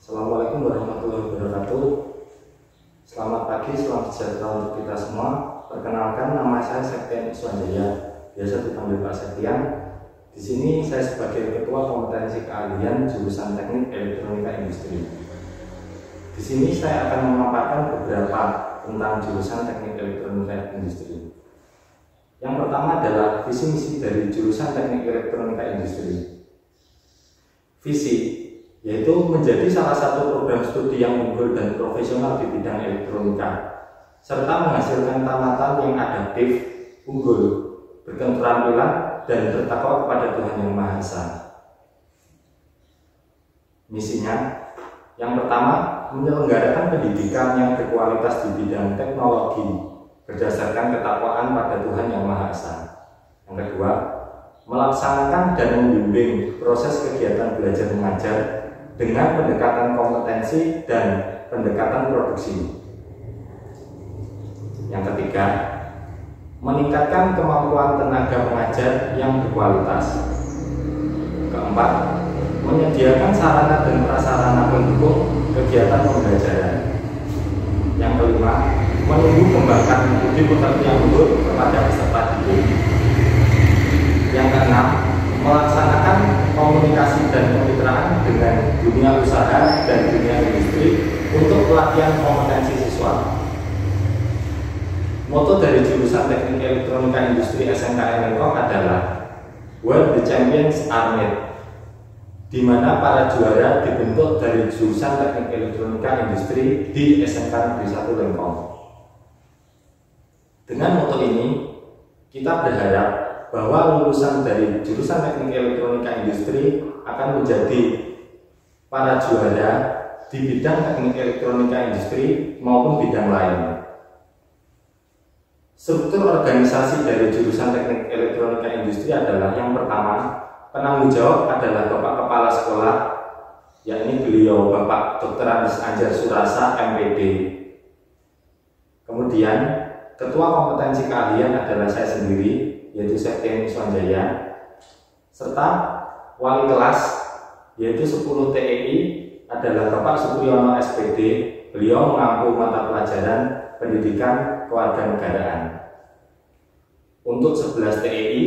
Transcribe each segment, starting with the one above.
Assalamualaikum warahmatullahi wabarakatuh. Selamat pagi, selamat sejahtera untuk kita semua. Perkenalkan, nama saya Septian Iswanjaya, biasa dipanggil Pak Septian. Di sini saya sebagai Ketua Kompetensi Keahlian Jurusan Teknik Elektronika Industri. Di sini saya akan memaparkan beberapa tentang jurusan Teknik Elektronika Industri. Yang pertama adalah visi misi dari jurusan Teknik Elektronika Industri. Visi yaitu menjadi salah satu program studi yang unggul dan profesional di bidang elektronika, serta menghasilkan tamatan yang adaptif, unggul, berketerampilan, dan bertakwa kepada Tuhan Yang Maha Esa. Misinya, yang pertama, menyelenggarakan pendidikan yang berkualitas di bidang teknologi berdasarkan ketakwaan pada Tuhan Yang Maha Esa. Yang kedua, melaksanakan dan membimbing proses kegiatan belajar mengajar dengan pendekatan kompetensi dan pendekatan produksi. Yang ketiga, meningkatkan kemampuan tenaga pengajar yang berkualitas. Keempat, menyediakan sarana dan prasarana pendukung kegiatan pembelajaran. Yang kelima, menumbuh kembangkan budi pekerti yang unggul kepada peserta didik. Yang keenam, melaksanakan komunikasi dan kemitraan dengan dunia usaha dan dunia industri untuk pelatihan kompetensi siswa. Moto dari jurusan Teknik Elektronika Industri SMKN Lengkong adalah Where the Champions Are Made, di mana para juara dibentuk dari jurusan Teknik Elektronika Industri di SMK Negeri 1 Lengkong. Dengan moto ini, kita berharap bahwa lulusan dari jurusan Teknik Elektronika Industri akan menjadi para juara di bidang Teknik Elektronika Industri maupun bidang lain. Struktur organisasi dari jurusan Teknik Elektronika Industri adalah yang pertama, penanggung jawab adalah Bapak Kepala Sekolah, yakni beliau Bapak Dr. Andis Anjar Surasa, MPD. Kemudian, Ketua Kompetensi Keahlian adalah saya sendiri, yaitu Septian Iswanjaya, serta wali kelas, yaitu 10 TEI adalah Bapak Supriyono SPD, beliau mengampu mata pelajaran pendidikan kewarganegaraan. Untuk 11 TEI,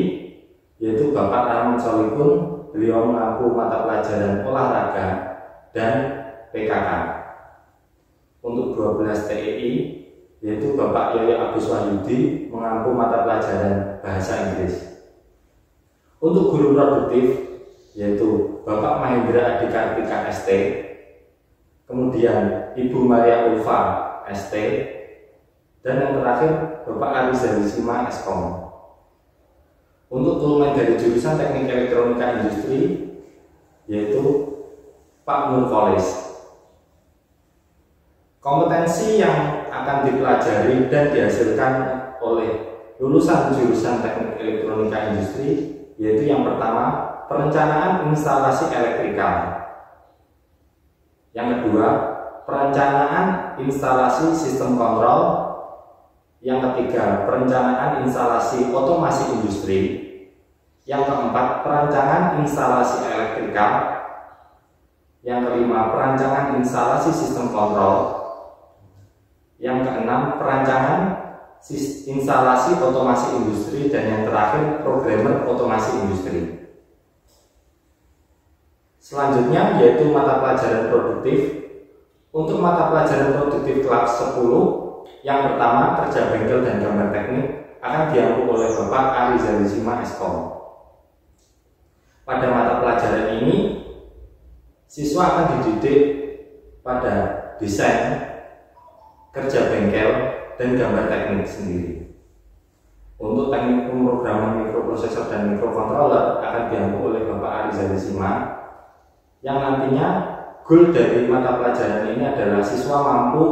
yaitu Bapak Rahman Solihun, beliau mengampu mata pelajaran olahraga dan PKK. Untuk 12 TEI, yaitu Bapak Yoyo Agus Wahyudi mengampu mata pelajaran bahasa Inggris. Untuk guru produktif, yaitu Bapak Mahendra Adikartika ST, kemudian Ibu Maria Ulfa ST, dan yang terakhir Bapak Arizal Sima Eskom. Untuk turunan dari jurusan Teknik Elektronika Industri, yaitu Pak Nurkolis. Kompetensi yang akan dipelajari dan dihasilkan oleh lulusan jurusan Teknik Elektronika Industri yaitu yang pertama, perencanaan instalasi elektrikal. Yang kedua, perencanaan instalasi sistem kontrol. Yang ketiga, perencanaan instalasi otomasi industri. Yang keempat, perancangan instalasi elektrikal. Yang kelima, perancangan instalasi sistem kontrol. Yang keenam, perancangan instalasi otomasi industri, dan yang terakhir, programmer otomasi industri. Selanjutnya yaitu mata pelajaran produktif. Untuk mata pelajaran produktif kelas 10, yang pertama kerja bengkel dan gambar teknik akan diampu oleh Bapak Arizal Sima Eskom. Pada mata pelajaran ini, siswa akan dididik pada desain, kerja bengkel, dan gambar teknik sendiri. Untuk teknik pemrograman mikroprosesor dan mikrokontroler akan diampu oleh Bapak Arizal Sima, yang nantinya goal dari mata pelajaran ini adalah siswa mampu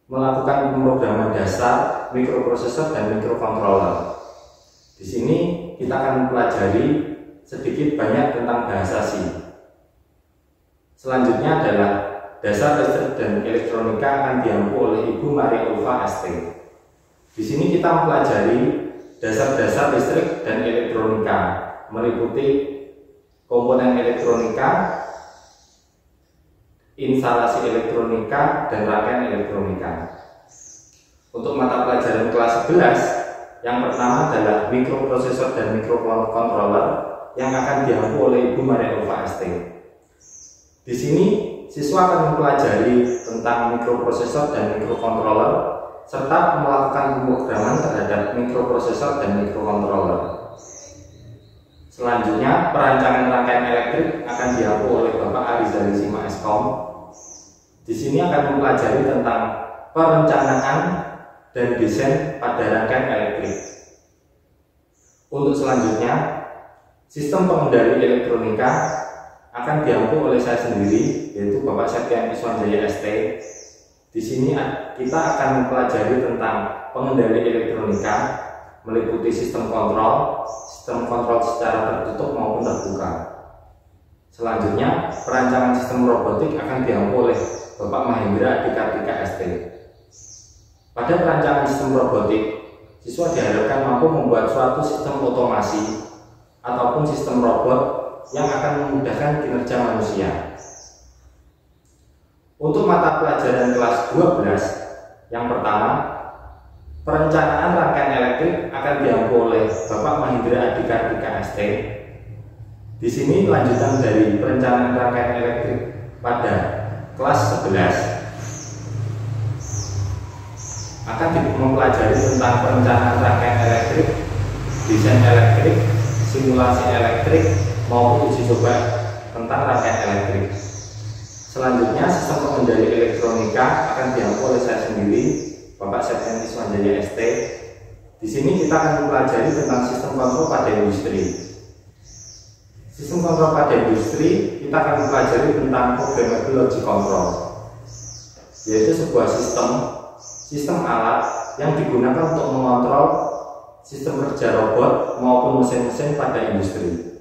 melakukan pemrograman dasar mikroprosesor dan mikrokontroler. Di sini kita akan mempelajari sedikit banyak tentang bahasa C. Selanjutnya adalah dasar listrik dan elektronika akan diampu oleh Ibu Maria Ulfa ST. Di sini kita mempelajari dasar-dasar listrik dan elektronika, meliputi komponen elektronika, instalasi elektronika, dan rangkaian elektronika. Untuk mata pelajaran kelas 11, yang pertama adalah mikroprosesor dan mikrocontroller yang akan diampu oleh Ibu Maria Ulfa ST. Di sini siswa akan mempelajari tentang mikroprosesor dan mikrocontroller serta melakukan pemrograman terhadap mikroprosesor dan mikrocontroller. Selanjutnya, perancangan rangkaian elektrik akan diampu oleh Bapak Arizali Sima Eskom. Di sini akan mempelajari tentang perencanaan dan desain pada rangkaian elektrik. Untuk selanjutnya, sistem pengendali elektronika akan diampu oleh saya sendiri, yaitu Bapak Septian Iswanjaya ST. Di sini kita akan mempelajari tentang pengendali elektronika, meliputi sistem kontrol secara tertutup maupun terbuka. Selanjutnya, perancangan sistem robotik akan diampu oleh Bapak Mahendra Dikartika ST. Pada perancangan sistem robotik, siswa diharapkan mampu membuat suatu sistem otomasi ataupun sistem robot yang akan memudahkan kinerja manusia. Untuk mata pelajaran kelas 12, yang pertama, perencanaan rangkaian elektrik akan diampu oleh Bapak Mahendra Dikartika ST. Di sini lanjutan dari perencanaan rangkaian elektrik pada kelas 11 akan mempelajari tentang perencanaan rangkaian elektrik, desain elektrik, simulasi elektrik, maupun uji coba tentang rangkaian elektrik. Selanjutnya, sistem pengendali elektronika akan diampu oleh saya sendiri, Bapak Septian Iswanjaya ST. Di sini kita akan mempelajari tentang sistem kontrol pada industri. Sistem kontrol pada industri kita akan mempelajari tentang programmable logic control, yaitu sebuah sistem alat yang digunakan untuk mengontrol sistem kerja robot maupun mesin-mesin pada industri.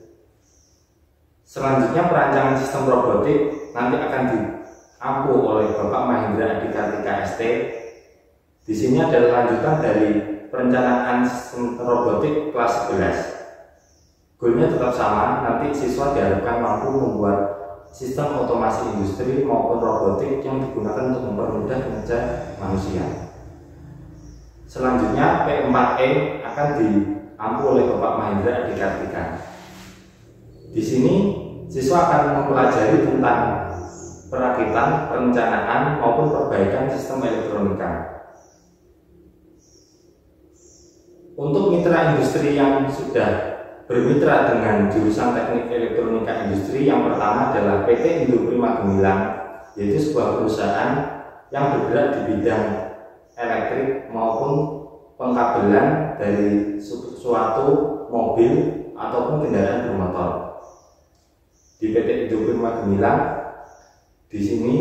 Selanjutnya, perancangan sistem robotik nanti akan diampu oleh Bapak Mahendra Dikartika ST. Di sini adalah lanjutan dari perencanaan sistem robotik kelas 11. Goalnya tetap sama, nanti siswa diharapkan mampu membuat sistem otomasi industri maupun robotik yang digunakan untuk mempermudah kinerja manusia. Selanjutnya, P4E akan diampu oleh Bapak Mahendra Dikartika. Di sini siswa akan mempelajari tentang perakitan, perencanaan maupun perbaikan sistem elektronika. Untuk mitra industri yang sudah bermitra dengan jurusan teknik elektronika industri, yang pertama adalah PT Indoprima Gemilang, yaitu sebuah perusahaan yang bergerak di bidang elektrik maupun pengkabelan dari suatu mobil ataupun kendaraan bermotor. Di PT Indoprima Gemilang, di sini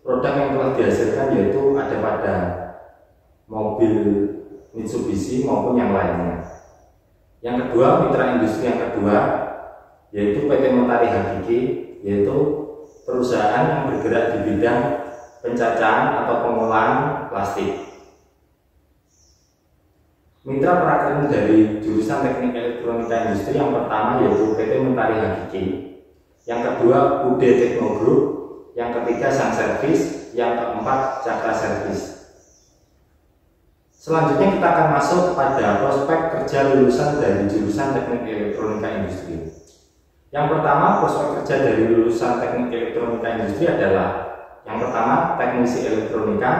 produk yang telah dihasilkan yaitu ada pada mobil Mitsubishi maupun yang lainnya. Yang kedua, mitra industri yang kedua yaitu PT Mentari Hakiki, yaitu perusahaan yang bergerak di bidang pencacahan atau pengolahan plastik. Mitra perakitan dari jurusan teknik elektronika industri yang pertama yaitu PT Mentari Hakiki, yang kedua UD Techno Group, yang ketiga Sang Service, yang keempat Cakra Service. Selanjutnya kita akan masuk pada prospek kerja lulusan dari jurusan teknik elektronika industri. Yang pertama, prospek kerja dari lulusan teknik elektronika industri adalah yang pertama teknisi elektronika,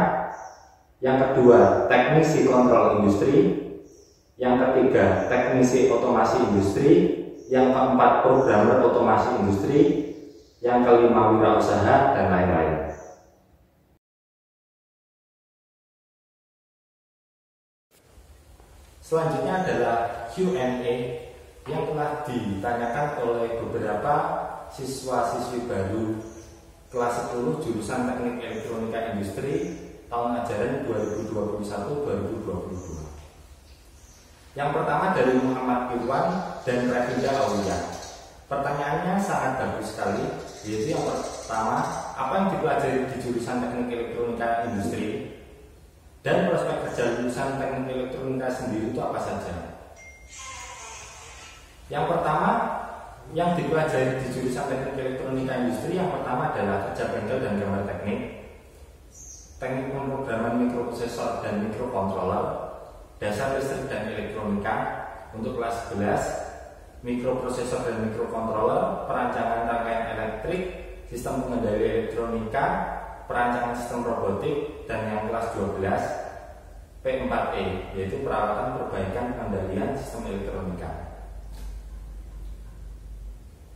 yang kedua teknisi kontrol industri, yang ketiga teknisi otomasi industri, yang keempat programmer otomasi industri, yang kelima wirausaha, dan lain-lain. Selanjutnya adalah Q&A yang telah ditanyakan oleh beberapa siswa-siswi baru kelas 10 jurusan teknik elektronika industri tahun ajaran 2021-2022. Yang pertama dari Muhammad Irwan dan Rafida Aulia. Pertanyaannya sangat bagus sekali, yaitu yang pertama, apa yang dipelajari di jurusan teknik elektronika industri? Dan prospek kerja lulusan teknik elektronika sendiri itu apa saja? Yang pertama, yang dipelajari di jurusan Teknik Elektronika Industri yang pertama adalah kerja bengkel dan gambar teknik, teknik pemrograman mikroprosesor dan mikrokontroler, dasar listrik dan elektronika. Untuk kelas 11, mikroprosesor dan mikrokontroler, perancangan rangkaian elektrik, sistem pengendali elektronika, perancangan sistem robotik, dan yang kelas 12 P4E, yaitu perawatan perbaikan pengendalian sistem elektronika.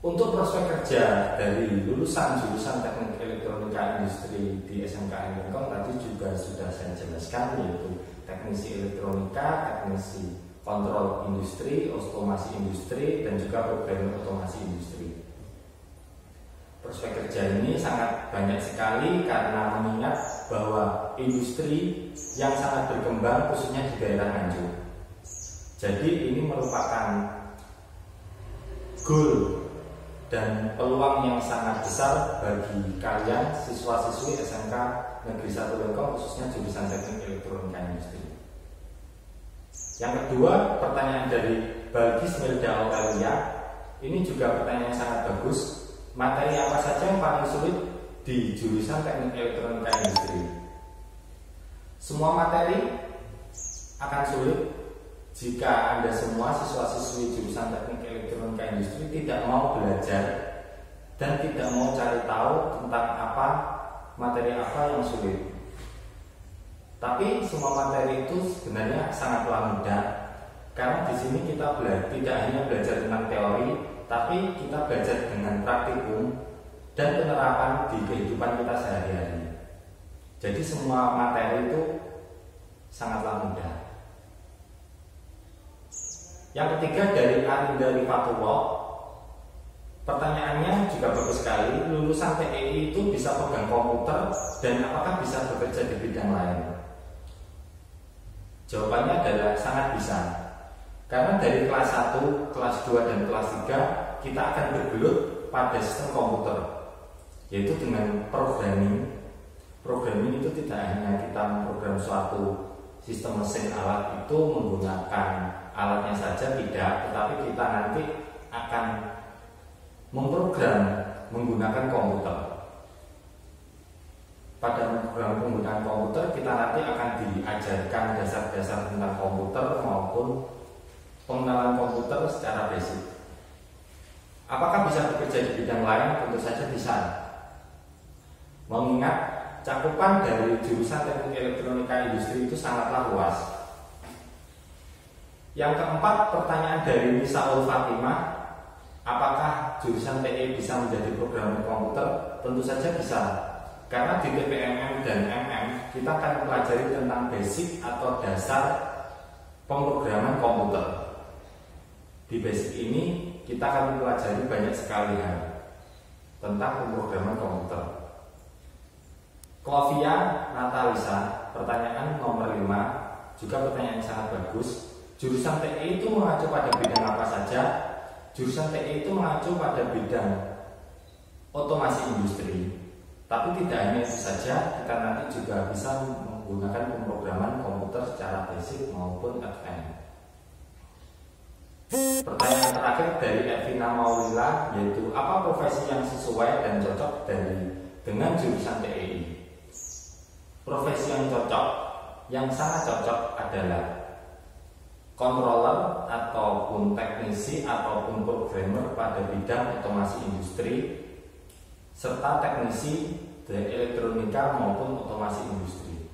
Untuk prospek kerja dari lulusan jurusan Teknik Elektronika Industri di SMKN Lengkong tadi juga sudah saya jelaskan, yaitu teknisi elektronika, teknisi kontrol industri, otomasi industri, dan juga programmer otomasi industri. Prospek kerja ini sangat banyak sekali karena mengingat bahwa industri yang sangat berkembang khususnya di daerah Nganjuk. Jadi ini merupakan goal dan peluang yang sangat besar bagi kalian siswa-siswi SMK Negeri 1 Lengkong khususnya jurusan Teknik Elektronika Industri. Yang kedua, pertanyaan dari Balkis Milda Aurelia. Ini juga pertanyaan yang sangat bagus. Materi apa saja yang paling sulit di jurusan Teknik Elektronika Industri? Semua materi akan sulit jika Anda semua siswa-siswi jurusan Teknik Elektronika Industri tidak mau belajar dan tidak mau cari tahu tentang materi apa yang sulit. Tapi semua materi itu sebenarnya sangatlah mudah, karena di sini kita tidak hanya belajar tentang teori, tapi kita belajar dengan praktikum dan penerapan di kehidupan kita sehari-hari. Jadi semua materi itu sangatlah mudah. Yang ketiga dari Arinda Rifatullah, pertanyaannya juga bagus sekali. Lulusan TEI itu bisa pegang komputer dan apakah bisa bekerja di bidang lain? Jawabannya adalah sangat bisa. Karena dari kelas 1, kelas 2, dan kelas 3 kita akan bergelut pada sistem komputer, yaitu dengan programming. Programming itu tidak hanya kita memprogram suatu sistem mesin alat itu menggunakan alatnya saja, tidak, tetapi kita nanti akan memprogram menggunakan komputer. Pada program penggunaan komputer kita nanti akan diajarkan dasar-dasar tentang komputer maupun pengenalan komputer secara basic. Apakah bisa bekerja di bidang lain? Tentu saja bisa. Mengingat cakupan dari jurusan Teknik Elektronika Industri itu sangatlah luas. Yang keempat, pertanyaan dari Nisaul Fatimah, apakah jurusan TE bisa menjadi programmer komputer? Tentu saja bisa. Karena di TPMM dan MM kita akan pelajari tentang basic atau dasar pemrograman komputer. Di basic ini kita akan pelajari banyak sekali hal tentang pemrograman komputer. Clovia Natalisa, pertanyaan nomor 5, juga pertanyaan yang sangat bagus. Jurusan TE itu mengacu pada bidang apa saja? Jurusan TE itu mengacu pada bidang otomasi industri. Tapi tidak hanya itu saja, kita nanti juga bisa menggunakan pemrograman komputer secara basic maupun advance. Pertanyaan terakhir dari Evina Maulila, yaitu apa profesi yang sesuai dan cocok dengan jurusan TEI? Profesi yang cocok, yang sangat cocok adalah controller ataupun teknisi ataupun programmer pada bidang otomasi industri, serta teknisi dari elektronika maupun otomasi industri.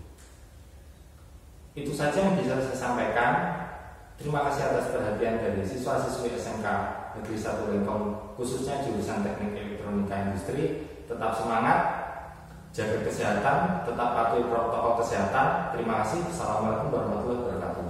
Itu saja yang bisa saya sampaikan. Terima kasih atas perhatian dari siswa-siswi SMK Negeri 1 Lengkong khususnya jurusan Teknik Elektronika Industri. Tetap semangat, jaga kesehatan, tetap patuhi protokol kesehatan. Terima kasih. Assalamualaikum warahmatullahi wabarakatuh.